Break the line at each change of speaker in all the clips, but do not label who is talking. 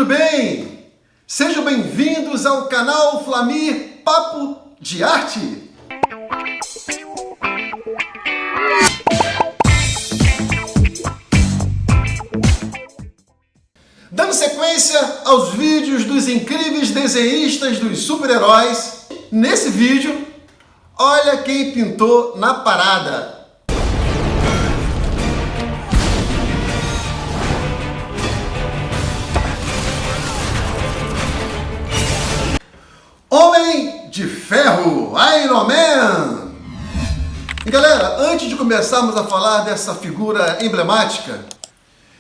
tudo bem? Sejam bem-vindos ao canal Flamir Papo de Arte. Dando sequência aos vídeos dos incríveis desenhistas dos super-heróis, nesse vídeo, olha quem pintou na parada. Homem de Ferro, Iron Man! E galera, antes de começarmos a falar dessa figura emblemática,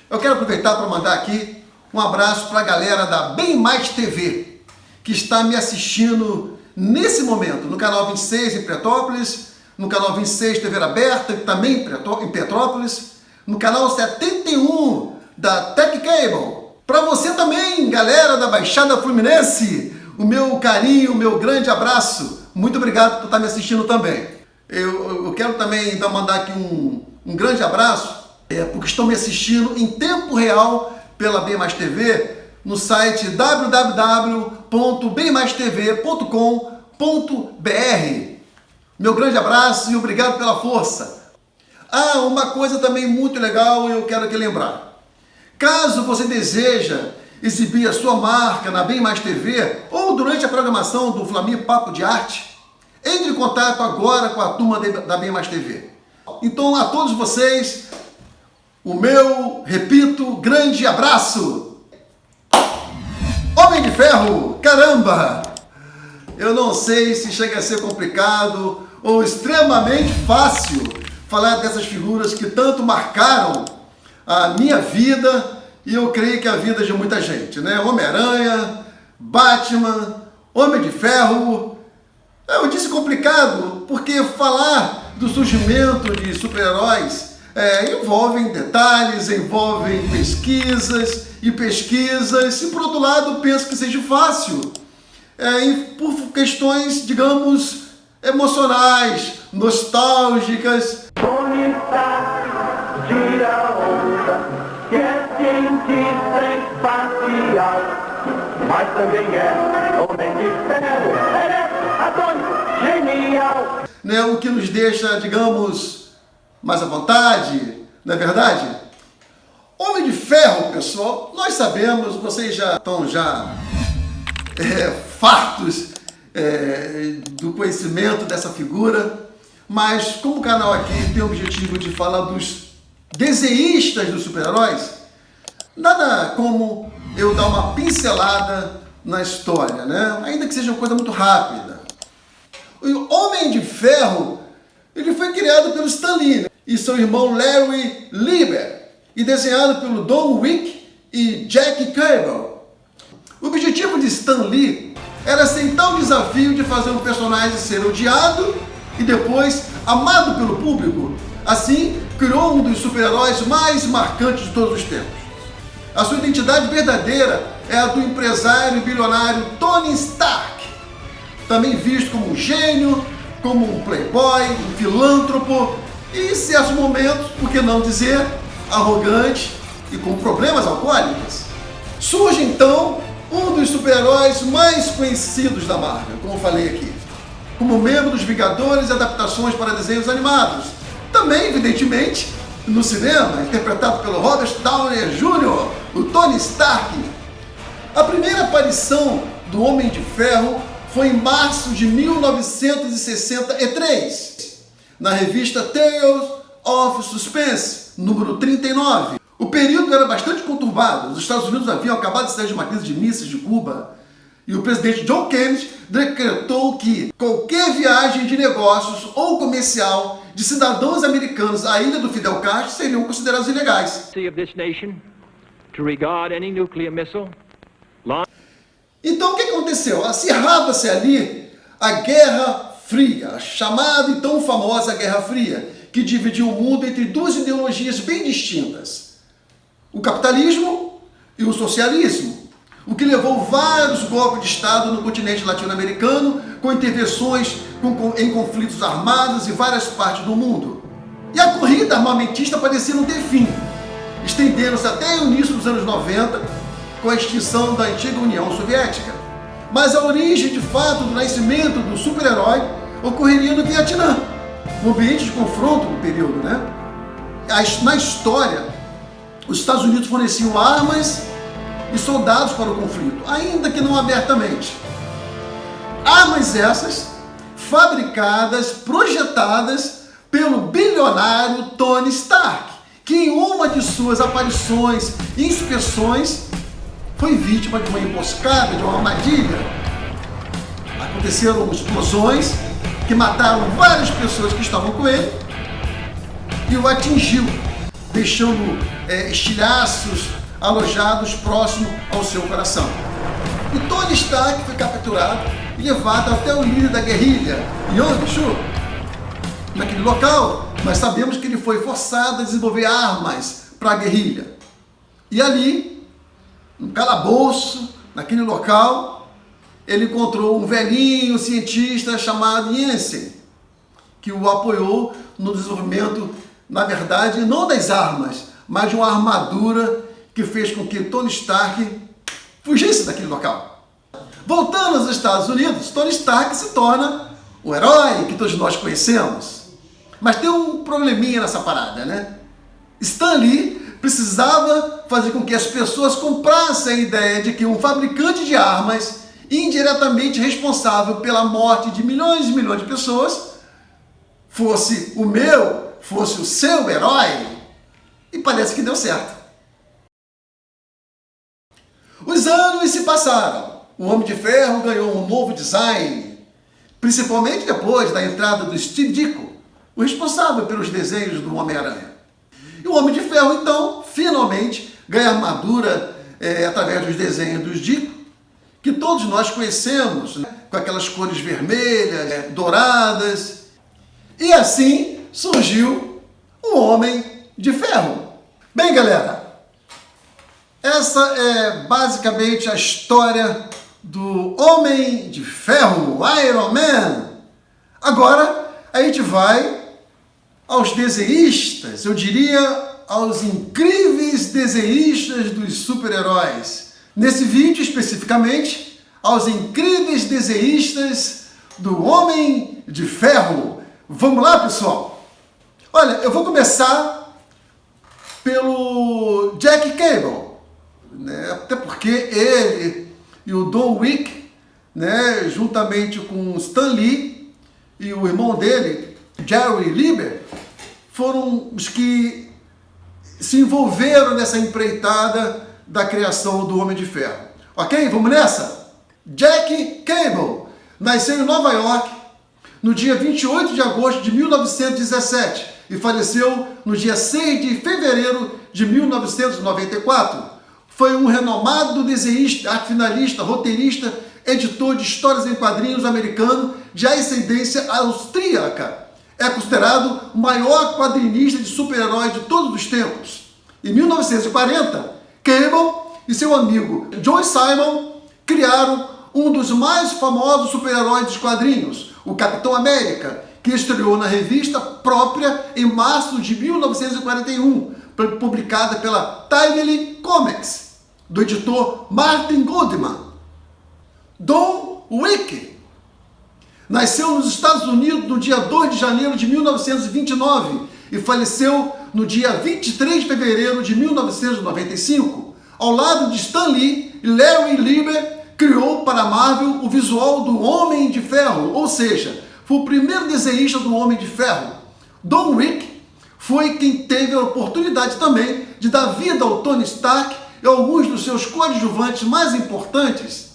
eu quero aproveitar para mandar aqui um abraço para a galera da Bem Mais TV, que está me assistindo nesse momento no canal 26 em Petrópolis, no canal 26 TV Aberta, também em Petrópolis, no canal 71 da Tech Cable. Para você também, galera da Baixada Fluminense, o meu carinho, o meu grande abraço. Muito obrigado por estar me assistindo também. Eu quero também então mandar aqui um grande abraço, porque estão me assistindo em tempo real pela Bem Mais TV no site www.bemmaistv.com.br. Meu grande abraço e obrigado pela força. Ah, uma coisa também muito legal eu quero aqui lembrar. Caso você deseja exibir a sua marca na Bem Mais TV ou durante a programação do Flamir Papo de Arte, entre em contato agora com a turma da Bem Mais TV. Então, a todos vocês, o meu, repito, grande abraço! Homem de Ferro, caramba! Eu não sei se chega a ser complicado ou extremamente fácil falar dessas figuras que tanto marcaram a minha vida e eu creio que a vida de muita gente, né? Homem-Aranha, Batman, Homem de Ferro. Eu disse complicado porque falar do surgimento de super-heróis envolvem detalhes, envolvem pesquisas, e por outro lado penso que seja fácil, por questões, digamos, emocionais, nostálgicas.
Tony Stark, tira a onda, que é cientista espacial, mas também é homem de ferro, ele é atômico, genial.
Né, o que nos deixa, digamos, mais à vontade, não é verdade? Homem de Ferro, pessoal, nós sabemos, vocês já estão fartos do conhecimento dessa figura, mas como o canal aqui tem o objetivo de falar dos desenhistas dos super-heróis, nada como eu dar uma pincelada na história, né? Ainda que seja uma coisa muito rápida. O Homem de Ferro, ele foi criado pelo Stan Lee e seu irmão Larry Lieber e desenhado pelo Don Wick e Jack Kirby. O objetivo de Stan Lee era aceitar o desafio de fazer um personagem ser odiado e depois amado pelo público. Assim, criou um dos super-heróis mais marcantes de todos os tempos. A sua identidade verdadeira é a do empresário bilionário Tony Stark, também visto como um gênio, como um playboy, um filântropo e, em certos momentos, por que não dizer, arrogante e com problemas alcoólicos. Surge então um dos super-heróis mais conhecidos da Marvel, como eu falei aqui, como membro dos Vingadores e adaptações para desenhos animados. Também, evidentemente, no cinema, interpretado pelo Robert Downey Jr., o Tony Stark. A primeira aparição do Homem de Ferro foi em março de 1963, na revista Tales of Suspense, número 39. O período era bastante conturbado. Os Estados Unidos haviam acabado de sair de uma crise de mísseis de Cuba e o presidente John Kennedy decretou que qualquer viagem de negócios ou comercial de cidadãos americanos à ilha do Fidel Castro seriam considerados ilegais. Então o que aconteceu? Acirrava-se ali a Guerra Fria, a chamada e tão famosa Guerra Fria, que dividiu o mundo entre duas ideologias bem distintas, o capitalismo e o socialismo, o que levou vários golpes de Estado no continente latino-americano, com intervenções em conflitos armados em várias partes do mundo. E a corrida armamentista parecia não ter fim, estendendo-se até o início dos anos 90, com a extinção da antiga União Soviética. Mas a origem, de fato, do nascimento do super-herói ocorreria no Vietnã, um ambiente de confronto no período, né? Na história, os Estados Unidos forneciam armas e soldados para o conflito, ainda que não abertamente. Armas essas fabricadas, projetadas pelo bilionário Tony Stark, que em uma de suas aparições e inspeções foi vítima de uma emboscada, de uma armadilha. Aconteceram explosões que mataram várias pessoas que estavam com ele e o atingiu, deixando estilhaços alojados próximo ao seu coração. E Tony Stark foi capturado e levado até o líder da guerrilha, Yong-Soo, naquele local. Mas sabemos que ele foi forçado a desenvolver armas para a guerrilha. E ali, no calabouço, naquele local, ele encontrou um velhinho cientista chamado Yinsen, que o apoiou no desenvolvimento, na verdade, não das armas, mas de uma armadura que fez com que Tony Stark fugisse daquele local. Voltando aos Estados Unidos, Tony Stark se torna o herói que todos nós conhecemos. Mas tem um probleminha nessa parada, né? Stan Lee precisava fazer com que as pessoas comprassem a ideia de que um fabricante de armas, indiretamente responsável pela morte de milhões e milhões de pessoas, fosse o seu herói. E parece que deu certo. Os anos se passaram. O Homem de Ferro ganhou um novo design, principalmente depois da entrada do Steve Ditko, o responsável pelos desenhos do Homem-Aranha. E o Homem de Ferro, então, finalmente ganha armadura através dos desenhos dos Ditko, que todos nós conhecemos, né? Com aquelas cores vermelhas, douradas. E assim surgiu o Homem de Ferro. Bem, galera, essa é basicamente a história do Homem de Ferro, Iron Man. Agora a gente vai aos desenhistas, eu diria aos incríveis desenhistas dos super-heróis. Nesse vídeo, especificamente, aos incríveis desenhistas do Homem de Ferro. Vamos lá, pessoal? Olha, eu vou começar pelo Jack Cable, né? Até porque ele e o Don Wick, né, juntamente com Stan Lee e o irmão dele, Jerry Lieber, foram os que se envolveram nessa empreitada da criação do Homem de Ferro. Ok? Vamos nessa? Jack Cable nasceu em Nova York no dia 28 de agosto de 1917 e faleceu no dia 6 de fevereiro de 1994. Foi um renomado desenhista, arte finalista, roteirista, editor de histórias em quadrinhos americano de ascendência austríaca. É considerado o maior quadrinista de super-heróis de todos os tempos. Em 1940, Cable e seu amigo John Simon criaram um dos mais famosos super-heróis dos quadrinhos, o Capitão América, que estreou na revista própria em março de 1941, publicada pela Timely Comics, do editor Martin Goodman. Don Wick nasceu nos Estados Unidos no dia 2 de janeiro de 1929 e faleceu no dia 23 de fevereiro de 1995. Ao lado de Stan Lee, Larry Lieber criou para a Marvel o visual do Homem de Ferro, ou seja, foi o primeiro desenhista do Homem de Ferro. Don Wick foi quem teve a oportunidade também de dar vida ao Tony Stark e alguns dos seus coadjuvantes mais importantes.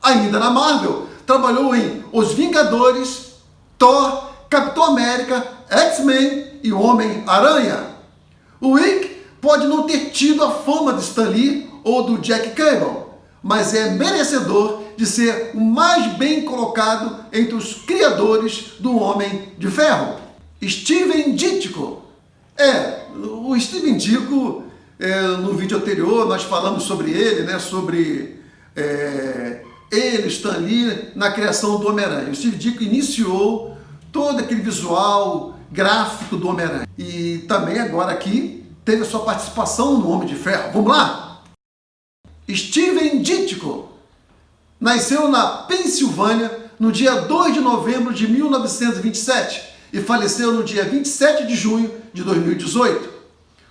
Ainda na Marvel, trabalhou em Os Vingadores, Thor, Capitão América, X-Men e Homem-Aranha. O Wick pode não ter tido a fama de Stan Lee ou do Jack Cable, mas é merecedor de ser o mais bem colocado entre os criadores do Homem de Ferro. Steven Ditko. O Steven Ditko, no vídeo anterior nós falamos sobre ele, né, sobre ele, Stan Lee, na criação do Homem-Aranha. O Steve Ditko iniciou todo aquele visual gráfico do Homem-Aranha. E também agora aqui teve a sua participação no Homem de Ferro. Vamos lá? Steven Ditko nasceu na Pensilvânia no dia 2 de novembro de 1927 e faleceu no dia 27 de junho de 2018.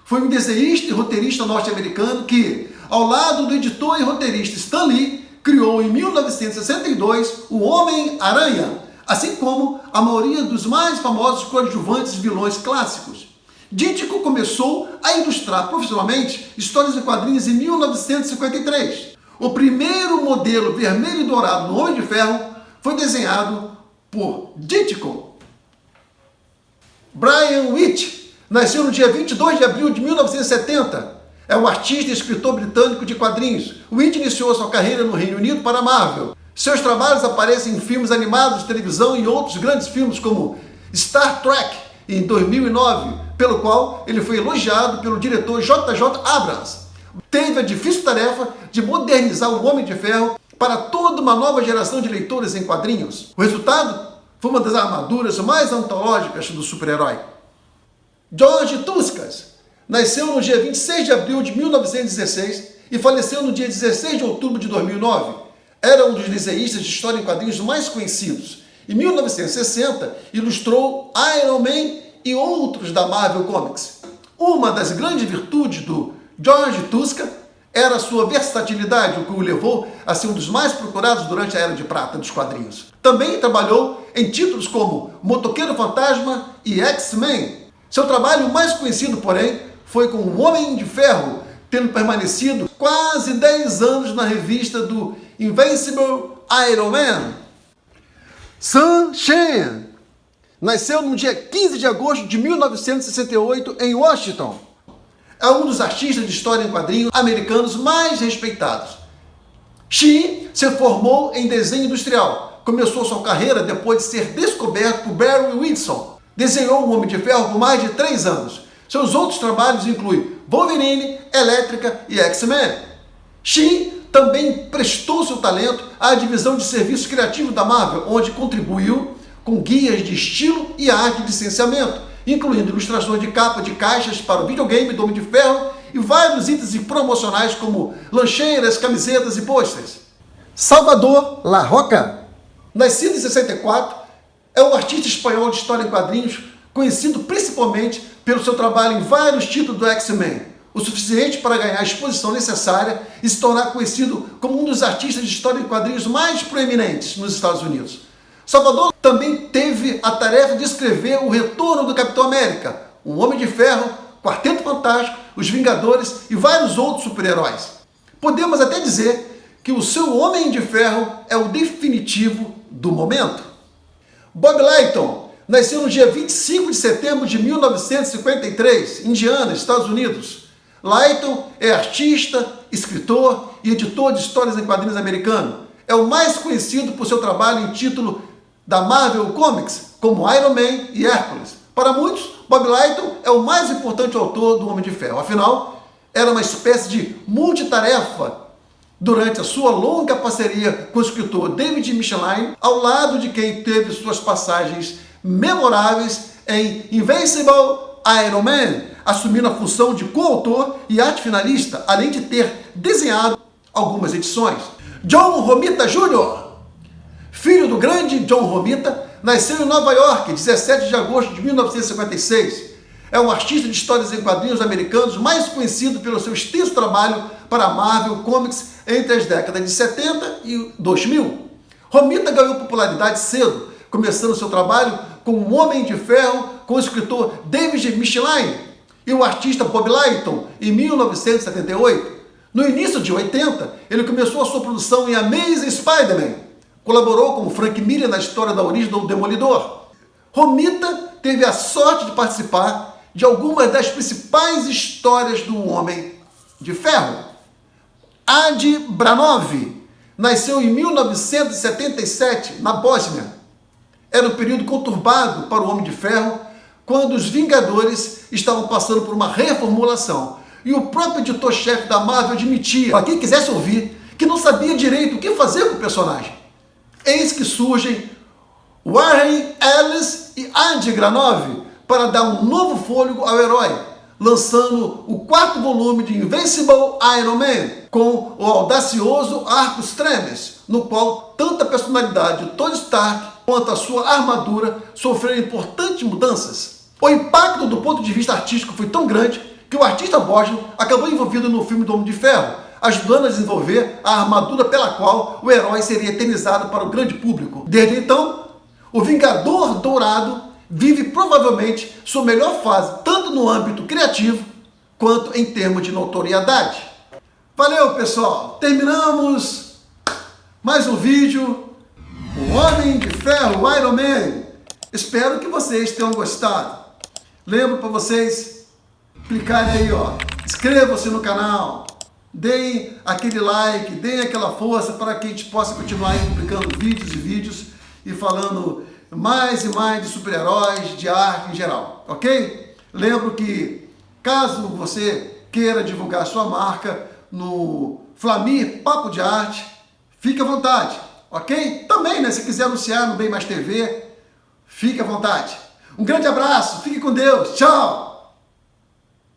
Foi um desenhista e roteirista norte-americano que, ao lado do editor e roteirista Stan Lee, criou em 1962 o Homem-Aranha, assim como a maioria dos mais famosos coadjuvantes e vilões clássicos. Ditko começou a ilustrar profissionalmente histórias em quadrinhos em 1953. O primeiro modelo vermelho e dourado no Homem de Ferro foi desenhado por Ditko. Brian Witt nasceu no dia 22 de abril de 1970. É um artista e escritor britânico de quadrinhos. Witt iniciou sua carreira no Reino Unido para a Marvel. Seus trabalhos aparecem em filmes animados de televisão e outros grandes filmes como Star Trek, em 2009, pelo qual ele foi elogiado pelo diretor J.J. Abrams. Teve a difícil tarefa de modernizar o Homem de Ferro para toda uma nova geração de leitores em quadrinhos. O resultado foi uma das armaduras mais antológicas do super-herói. George Tuscas nasceu no dia 26 de abril de 1916 e faleceu no dia 16 de outubro de 2009. Era um dos desenhistas de história em quadrinhos mais conhecidos. Em 1960, ilustrou Iron Man e outros da Marvel Comics. Uma das grandes virtudes do George Tusca era sua versatilidade, o que o levou a ser um dos mais procurados durante a Era de Prata dos quadrinhos. Também trabalhou em títulos como Motoqueiro Fantasma e X-Men. Seu trabalho mais conhecido, porém, foi com o Homem de Ferro, tendo permanecido quase 10 anos na revista do Invincible Iron Man. Sun Shen nasceu no dia 15 de agosto de 1968 em Washington. É um dos artistas de história em quadrinhos americanos mais respeitados. Shen se formou em desenho industrial. Começou sua carreira depois de ser descoberto por Barry Windsor. Desenhou o Homem de Ferro por mais de 3 anos. Seus outros trabalhos incluem Wolverine, Elétrica e X-Men. Shen também prestou seu talento à divisão de serviços criativos da Marvel, onde contribuiu com guias de estilo e arte de licenciamento, incluindo ilustrações de capa de caixas para o videogame do Homem de Ferro e vários itens promocionais como lancheiras, camisetas e pôsteres. Salvador La Roca, nascido em 64, é um artista espanhol de história em quadrinhos, conhecido principalmente pelo seu trabalho em vários títulos do X-Men, o suficiente para ganhar a exposição necessária e se tornar conhecido como um dos artistas de história em quadrinhos mais proeminentes nos Estados Unidos. Salvador também teve a tarefa de escrever o retorno do Capitão América, o Homem de Ferro, Quarteto Fantástico, os Vingadores e vários outros super-heróis. Podemos até dizer que o seu Homem de Ferro é o definitivo do momento. Bob Layton nasceu no dia 25 de setembro de 1953, Indiana, Estados Unidos. Layton é artista, escritor e editor de histórias em quadrinhos americano. É o mais conhecido por seu trabalho em título da Marvel Comics, como Iron Man e Hércules. Para muitos, Bob Layton é o mais importante autor do Homem de Ferro. Afinal, era uma espécie de multitarefa durante a sua longa parceria com o escritor David Michelin, ao lado de quem teve suas passagens memoráveis em Invincible Iron Man, assumindo a função de coautor e arte finalista, além de ter desenhado algumas edições. John Romita Jr., filho do grande John Romita, nasceu em Nova York, 17 de agosto de 1956. É um artista de histórias em quadrinhos americanos mais conhecido pelo seu extenso trabalho para a Marvel Comics entre as décadas de 70 e 2000. Romita ganhou popularidade cedo, começando seu trabalho com o Homem de Ferro com o escritor David Michelin e o artista Bob Layton em 1978. No início de 80, ele começou a sua produção em Amazing Spider-Man. Colaborou com Frank Miller na história da origem do Demolidor. Romita teve a sorte de participar de algumas das principais histórias do Homem de Ferro. Adi Branov nasceu em 1977, na Bósnia. Era um período conturbado para o Homem de Ferro, quando os Vingadores estavam passando por uma reformulação. E o próprio editor-chefe da Marvel admitia, para quem quisesse ouvir, que não sabia direito o que fazer com o personagem. Eis que surgem Warren Ellis e Adi Branov para dar um novo fôlego ao herói. lançando o 4º volume de Invincible Iron Man, com o audacioso Arcus Tremes, no qual tanto a personalidade de Tony Stark quanto a sua armadura sofreram importantes mudanças. O impacto do ponto de vista artístico foi tão grande que o artista Bosley acabou envolvido no filme do Homem de Ferro, ajudando a desenvolver a armadura pela qual o herói seria eternizado para o grande público. Desde então, o Vingador Dourado vive provavelmente sua melhor fase, tanto no âmbito criativo quanto em termos de notoriedade. Valeu, pessoal! Terminamos mais um vídeo, o Homem de Ferro, Iron Man. Espero que vocês tenham gostado. Lembro para vocês clicarem aí, ó, inscrevam-se no canal, deem aquele like, deem aquela força para que a gente possa continuar aí publicando vídeos e vídeos e falando mais e mais de super-heróis, de arte em geral, ok? Lembro que caso você queira divulgar sua marca no Flamir Papo de Arte, fique à vontade, ok? Também, né, se quiser anunciar no Bem Mais TV, fique à vontade. Um grande abraço, fique com Deus, tchau!